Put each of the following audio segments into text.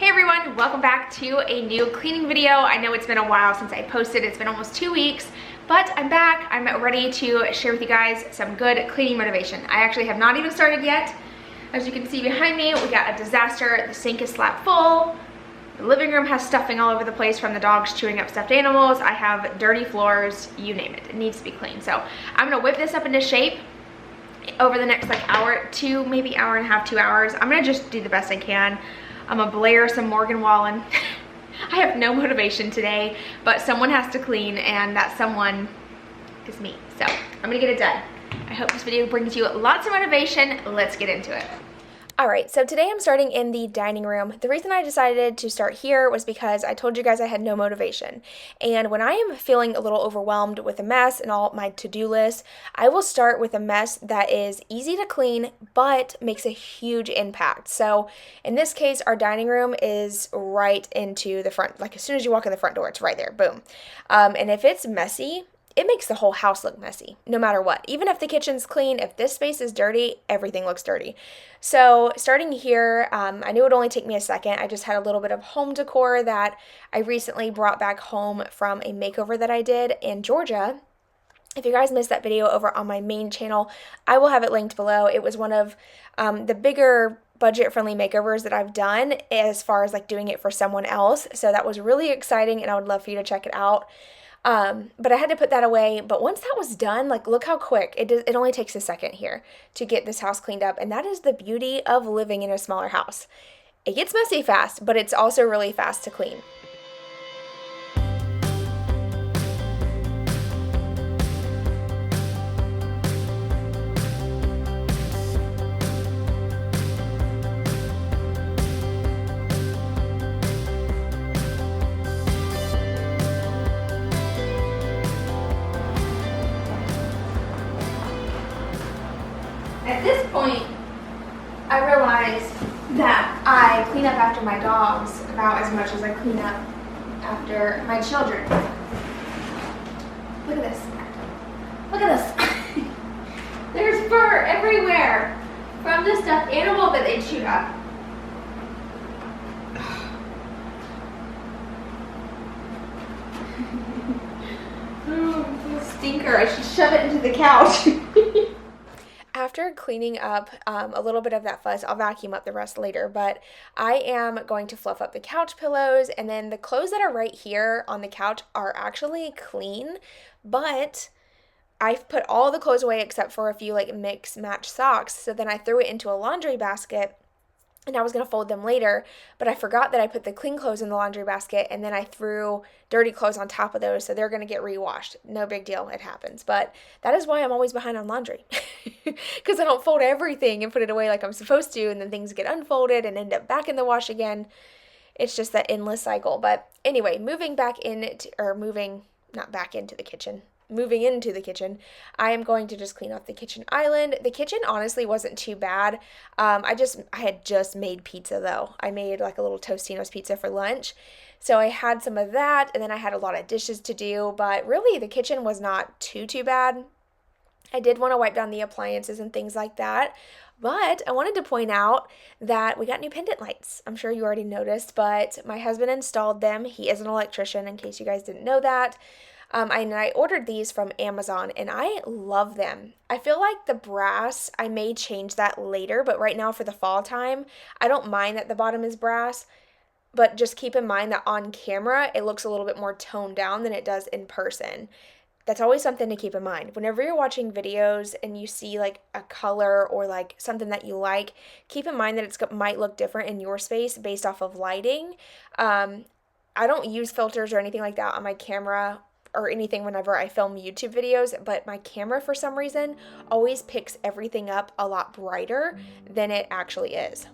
Hey everyone, welcome back to a new cleaning video. I know it's been a while since I posted. It's been almost 2 weeks, but I'm back. I'm ready to share with you guys some good cleaning motivation. I actually have not even started yet. As you can see behind me, we got a disaster. The sink is slap full. The living room has stuffing all over the place from the dogs chewing up stuffed animals. I have dirty floors, you name it. It needs to be cleaned. So I'm gonna whip this up into shape over the next hour, maybe hour and a half, 2 hours. I'm gonna just do the best I can. I'm gonna blare some Morgan Wallen. I have no motivation today, but someone has to clean, and that someone is me. So I'm gonna get it done. I hope this video brings you lots of motivation. Let's get into it. All right, so today I'm starting in the dining room. The reason I decided to start here was because I told you guys I had no motivation. And when I am feeling a little overwhelmed with a mess and all my to-do list, I will start with a mess that is easy to clean, but makes a huge impact. So in this case, our dining room is right into the front. Like as soon as you walk in the front door, it's right there, boom. And if it's messy, it makes the whole house look messy, no matter what. Even if the kitchen's clean, if this space is dirty, everything looks dirty. So starting here, I knew it would only take me a second. I just had a little bit of home decor that I recently brought back home from a makeover that I did in Georgia. If you guys missed that video over on my main channel, I will have it linked below. It was one of the bigger budget-friendly makeovers that I've done as far as doing it for someone else. So that was really exciting, and I would love for you to check it out. But I had to put that away. But once that was done, look how quick it only takes a second here to get this house cleaned up. And that is the beauty of living in a smaller house. It gets messy fast, but it's also really fast to clean. At this point, I realized that I clean up after my dogs about as much as I clean up after my children. Look at this. Look at this. There's fur everywhere from the stuffed animal that they chewed up. Stinker. I should shove it into the couch. After cleaning up a little bit of that fuzz, I'll vacuum up the rest later, but I am going to fluff up the couch pillows, and then the clothes that are right here on the couch are actually clean, but I've put all the clothes away except for a few mix match socks. So then I threw it into a laundry basket, and I was going to fold them later, but I forgot that I put the clean clothes in the laundry basket, and then I threw dirty clothes on top of those, so they're going to get rewashed. No big deal, it happens. But that is why I'm always behind on laundry, because I don't fold everything and put it away like I'm supposed to, and then things get unfolded and end up back in the wash again. It's just that endless cycle. But anyway, moving into the kitchen, I am going to just clean off the kitchen island. The kitchen honestly wasn't too bad. I had just made pizza though. I made a little Tostino's pizza for lunch. So I had some of that, and then I had a lot of dishes to do, but really the kitchen was not too bad. I did want to wipe down the appliances and things like that, but I wanted to point out that we got new pendant lights. I'm sure you already noticed, but my husband installed them. He is an electrician, in case you guys didn't know that. I ordered these from Amazon, and I love them. I feel like the brass, I may change that later, but right now for the fall time, I don't mind that the bottom is brass, but just keep in mind that on camera, it looks a little bit more toned down than it does in person. That's always something to keep in mind. Whenever you're watching videos and you see a color or something that you like, keep in mind that it might look different in your space based off of lighting. I don't use filters or anything like that on my camera or anything whenever I film YouTube videos, but my camera for some reason always picks everything up a lot brighter than it actually is.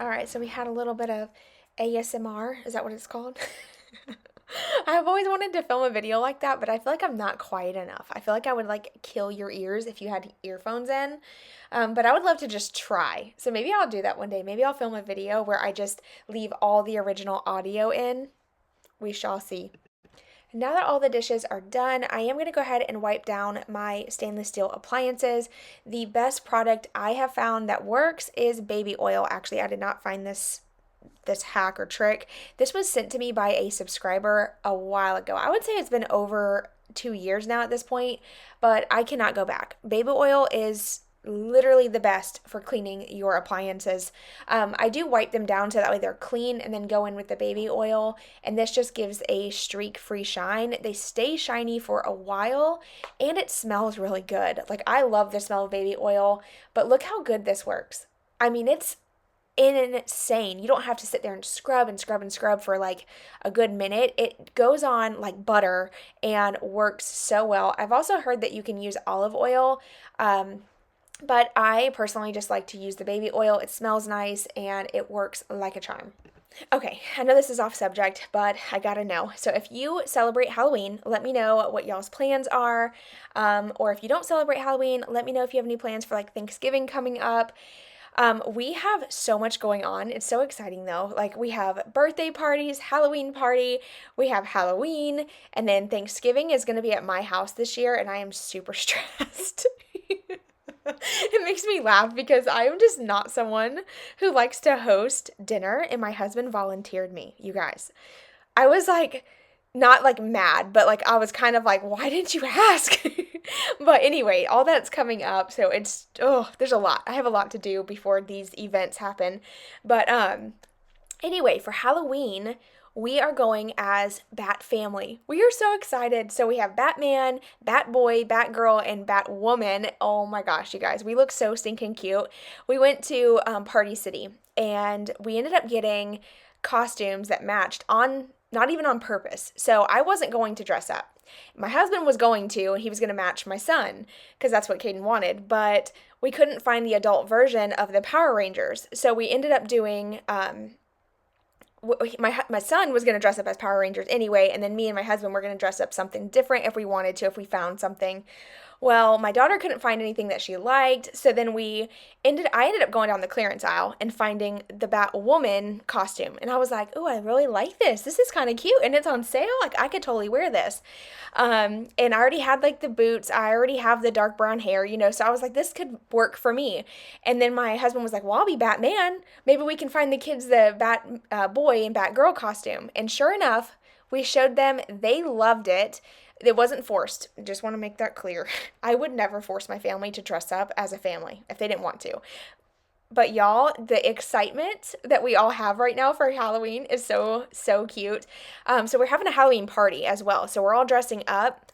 All right, so we had a little bit of ASMR. Is that what it's called? I've always wanted to film a video like that, but I feel like I'm not quiet enough. I feel like I would like kill your ears if you had earphones in. But I would love to just try. So maybe I'll do that one day. Maybe I'll film a video where I just leave all the original audio in. We shall see. Now that all the dishes are done, I am going to go ahead and wipe down my stainless steel appliances. The best product I have found that works is baby oil. Actually, I did not find this hack or trick. This was sent to me by a subscriber a while ago. I would say it's been over 2 years now at this point, but I cannot go back. Baby oil is literally the best for cleaning your appliances. I do wipe them down so that way they're clean and then go in with the baby oil, and this just gives a streak-free shine. They stay shiny for a while and it smells really good. Like, I love the smell of baby oil, but look how good this works. I mean, it's insane. You don't have to sit there and scrub and scrub and scrub for like a good minute. It goes on like butter and works so well. I've also heard that you can use olive oil, but I personally just like to use the baby oil. It smells nice and it works like a charm. Okay, I know this is off subject, but I gotta know. So if you celebrate Halloween, let me know what y'all's plans are. Or if you don't celebrate Halloween, let me know if you have any plans for like Thanksgiving coming up. We have so much going on. It's so exciting though. Like, we have birthday parties, Halloween party, we have Halloween, and then Thanksgiving is going to be at my house this year, and I am super stressed. It makes me laugh because I am just not someone who likes to host dinner, and my husband volunteered me, you guys. I was like, not like mad, but like I was kind of like, why didn't you ask? But anyway, all that's coming up, so it's, there's a lot. I have a lot to do before these events happen. But anyway, for Halloween, we are going as Bat Family. We are so excited. So we have Batman, Batboy, Batgirl, and Batwoman. Oh my gosh, you guys, we look so stinking cute. We went to Party City, and we ended up getting costumes that matched not even on purpose. So I wasn't going to dress up. My husband was going to, and he was going to match my son because that's what Caden wanted, but we couldn't find the adult version of the Power Rangers. So we ended up doing, my son was going to dress up as Power Rangers anyway, and then me and my husband were going to dress up something different if we wanted to, if we found something. Well, my daughter couldn't find anything that she liked, so then I ended up going down the clearance aisle and finding the Batwoman costume, and I was like, oh, I really like this. This is kind of cute, and it's on sale. Like, I could totally wear this. And I already had like the boots. I already have the dark brown hair, so I was like, this could work for me. And then my husband was like, well, I'll be Batman. Maybe we can find the kids the Bat boy and Batgirl costume. And sure enough, we showed them. They loved it. It wasn't forced. Just want to make that clear. I would never force my family to dress up as a family if they didn't want to. But y'all, the excitement that we all have right now for Halloween is so, so cute. So we're having a Halloween party as well. So we're all dressing up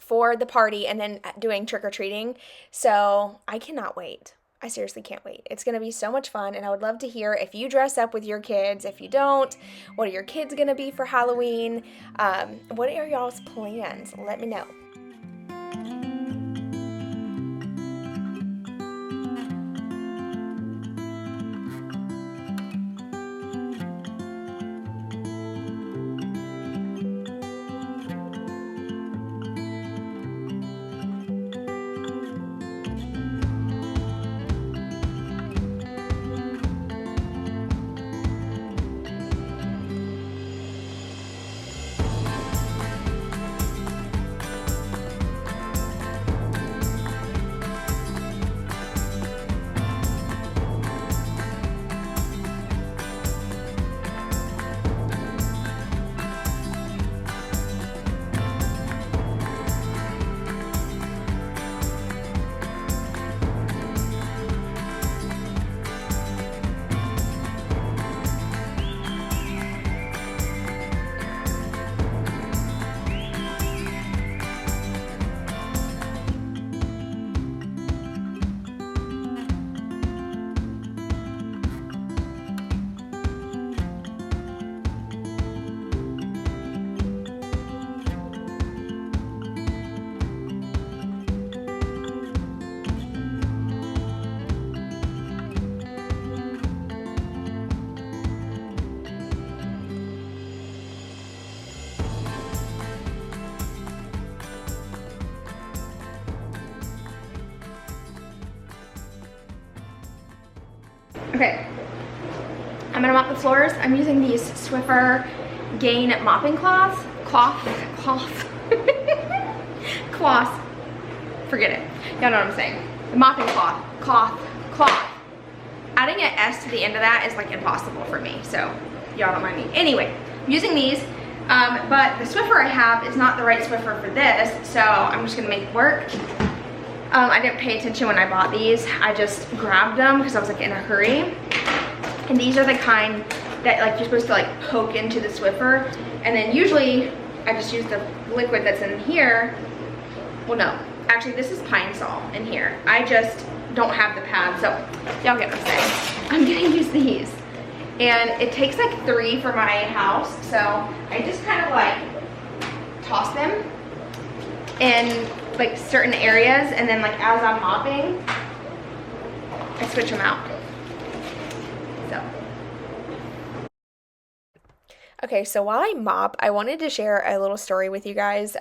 for the party and then doing trick-or-treating. So I cannot wait. I seriously can't wait. It's going to be so much fun, and I would love to hear if you dress up with your kids. If you don't, what are your kids going to be for Halloween? What are y'all's plans? Let me know. Okay, I'm gonna mop the floors. I'm using these Swiffer Gain mopping cloths. Cloth. Forget it. Y'all know what I'm saying. The mopping cloth. Adding an S to the end of that is like impossible for me, so y'all don't mind me. Anyway, I'm using these, but the Swiffer I have is not the right Swiffer for this, so I'm just gonna make it work. I didn't pay attention when I bought these. I just grabbed them because I was like in a hurry. And these are the kind that like you're supposed to like poke into the Swiffer. And then usually I just use the liquid that's in here. Well, no, actually this is Pine Sol in here. I just don't have the pad, so y'all get what I'm saying. I'm gonna use these. And it takes like 3 for my house. So I just kind of like toss them in like certain areas, and then like as I'm mopping, I switch them out. So. Okay, so while I mop, I wanted to share a little story with you guys,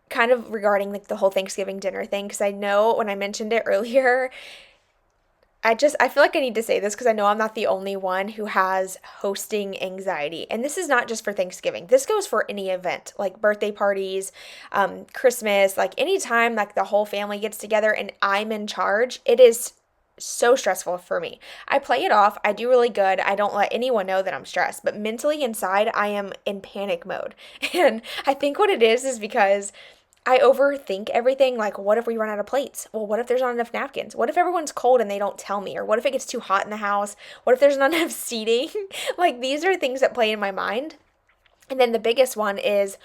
kind of regarding like the whole Thanksgiving dinner thing, because I know when I mentioned it earlier, I feel like I need to say this because I know I'm not the only one who has hosting anxiety. And this is not just for Thanksgiving. This goes for any event, like birthday parties, Christmas, like anytime like the whole family gets together and I'm in charge, it is so stressful for me. I play it off. I do really good. I don't let anyone know that I'm stressed, but mentally inside I am in panic mode. And I think what it is because I overthink everything. Like, what if we run out of plates? Well, what if there's not enough napkins? What if everyone's cold and they don't tell me? Or what if it gets too hot in the house? What if there's not enough seating? Like, these are things that play in my mind. And then the biggest one is,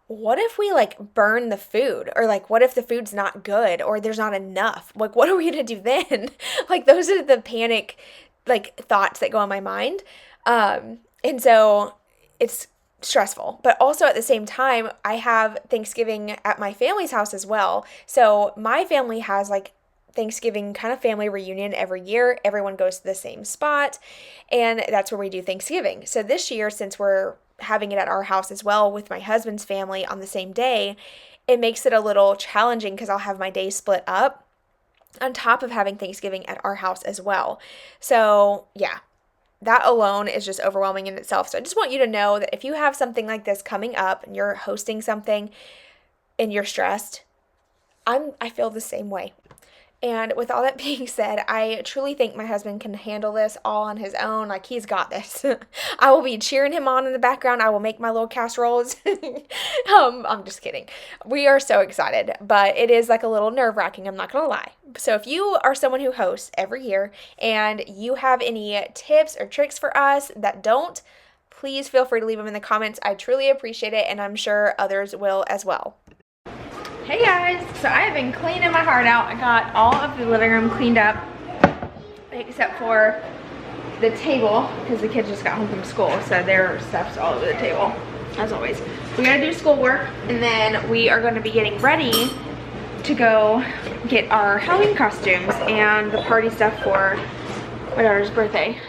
what if we like burn the food? Or like, what if the food's not good or there's not enough? Like, what are we gonna do then? Like, those are the panic like thoughts that go in my mind. And so it's stressful, but also at the same time, I have Thanksgiving at my family's house as well. So my family has like Thanksgiving kind of family reunion every year. Everyone goes to the same spot, and that's where we do Thanksgiving. So this year, since we're having it at our house as well with my husband's family on the same day, it makes it a little challenging because I'll have my day split up on top of having Thanksgiving at our house as well. So yeah, that alone is just overwhelming in itself. So I just want you to know that if you have something like this coming up and you're hosting something and you're stressed, I feel the same way. And with all that being said, I truly think my husband can handle this all on his own. Like, he's got this. I will be cheering him on in the background. I will make my little casseroles. I'm just kidding. We are so excited, but it is like a little nerve-wracking, I'm not gonna lie. So if you are someone who hosts every year and you have any tips or tricks for us that don't, please feel free to leave them in the comments. I truly appreciate it, and I'm sure others will as well. Hey guys, so I have been cleaning my heart out. I got all of the living room cleaned up except for the table because the kids just got home from school, so their stuff's all over the table as always. We gotta do schoolwork, and then we are going to be getting ready to go get our Halloween costumes and the party stuff for my daughter's birthday.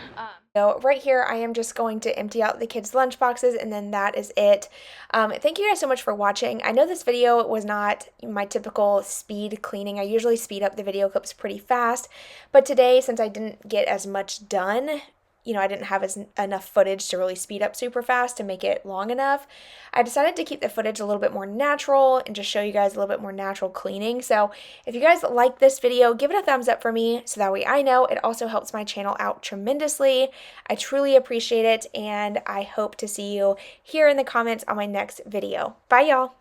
So right here, I am just going to empty out the kids' lunch boxes, and then that is it. Thank you guys so much for watching. I know this video was not my typical speed cleaning. I usually speed up the video clips pretty fast, but today, since I didn't get as much done, you know, I didn't have enough footage to really speed up super fast to make it long enough, I decided to keep the footage a little bit more natural and just show you guys a little bit more natural cleaning. So if you guys like this video, give it a thumbs up for me so that way I know. It also helps my channel out tremendously. I truly appreciate it, and I hope to see you here in the comments on my next video. Bye, y'all.